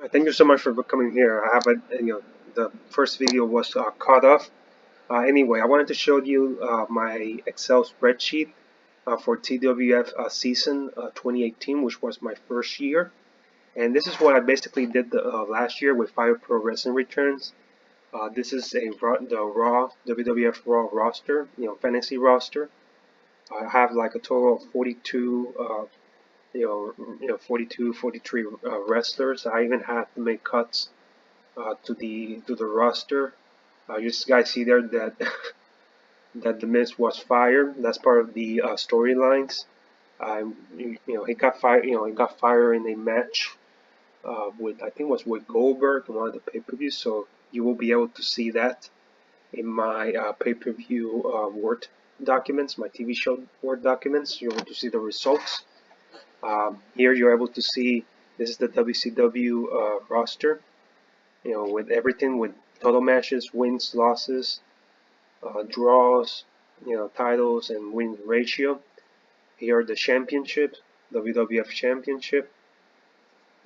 Thank you so much for coming here. I have the first video was cut off. Anyway, I wanted to show you my Excel spreadsheet for TWF season 2018, which was my first year. And this is what I basically did last year with 5 Pro Wrestling returns. This is the Raw WWF Raw roster, fantasy roster. I have like a total of 42 42, 43 wrestlers. I even had to make cuts to the roster. You guys see there that that the Miz was fired. That's part of the storylines. He got fired. He got fired in a match with, I think it was with Goldberg in one of the pay-per-views. So you will be able to see that in my pay-per-view Word documents, my TV show Word documents. You're able to see the results. Here you're able to see this is the WCW roster, with everything, with total matches, wins, losses, draws, titles and win ratio. Here are the championships: WWF Championship,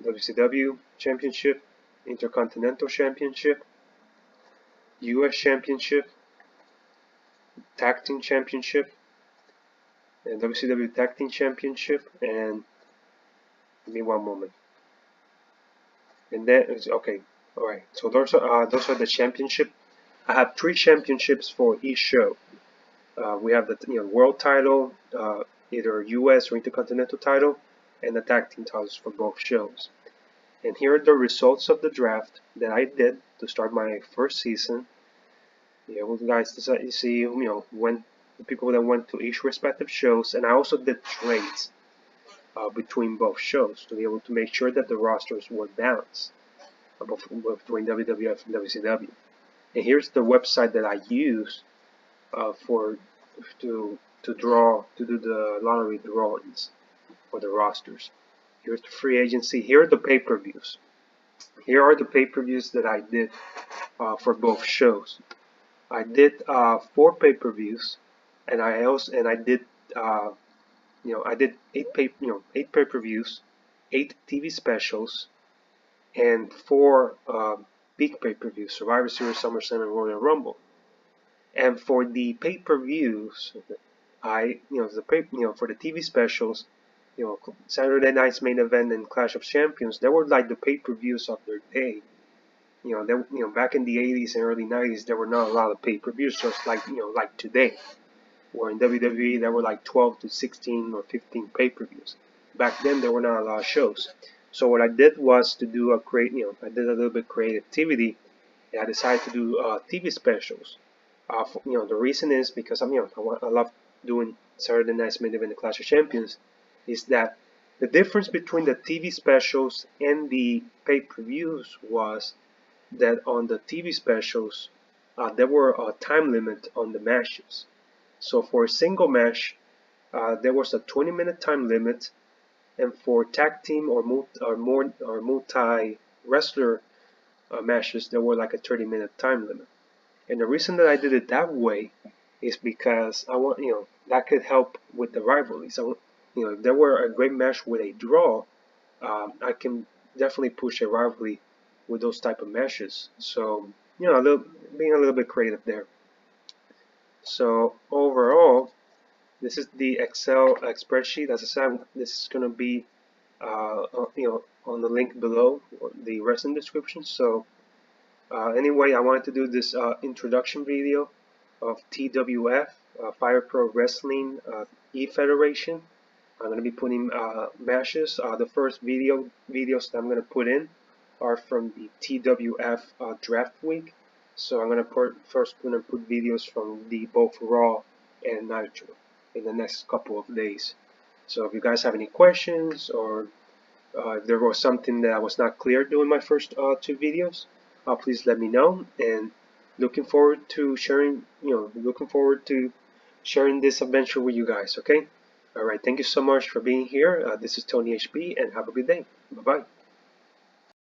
WCW Championship, Intercontinental Championship, US Championship, Tag Team Championship, and WCW Tag Team Championship. And give me one moment. And then okay, all right. So those are the championship. I have 3 championships for each show. We have the world title, either US or Intercontinental title, and the tag team titles for both shows. And here are the results of the draft that I did to start my first season. You guys decide, you see, when the people that went to each respective shows, and I also did trades between both shows to be able to make sure that the rosters were balanced between WWF and WCW. And here's the website that I use to do the lottery drawings for the rosters. Here's the free agency. Here are the pay-per-views. Here are the pay-per-views that I did for both shows. I did 4 pay-per-views, and I did I did 8 pay-per-views, 8 TV specials, and 4 big pay-per-views: Survivor Series, SummerSlam, and Royal Rumble. And for the pay-per-views, for the TV specials, Saturday Night's Main Event and Clash of Champions, they were like the pay-per-views of their day. Back in the 80s and early 90s, there were not a lot of pay-per-views, just like today, where in WWE there were like 12 to 16 or 15 pay-per-views. Back then there were not a lot of shows. So what I did was to do I did a little bit creativity, and I decided to do TV specials. The reason is because I love doing Saturday Night's Main Event and Clash of Champions. Is that the difference between the TV specials and the pay-per-views was that on the TV specials there were a time limit on the matches. So for a single match there was a 20-minute time limit, and for tag team or multi wrestler matches there were like a 30-minute time limit. And the reason that I did it that way is because I want that could help with the rivalries. If there were a great match with a draw, I can definitely push a rivalry with those type of matches. So being a little bit creative there. So overall, this is the Excel spreadsheet. As I said, this is going to be on the link below, the wrestling description. So anyway, I wanted to do this introduction video of TWF, 5 Pro Wrestling E Federation. I'm going to be putting matches. The first videos that I'm going to put in are from the TWF draft week. So I'm going to first put videos from the both Raw and Nitro in the next couple of days. So if you guys have any questions, or if there was something that I was not clear during my first 2 videos, please let me know. And looking forward to sharing this adventure with you guys. Okay. All right. Thank you so much for being here. This is Tony HP, and have a good day. Bye bye.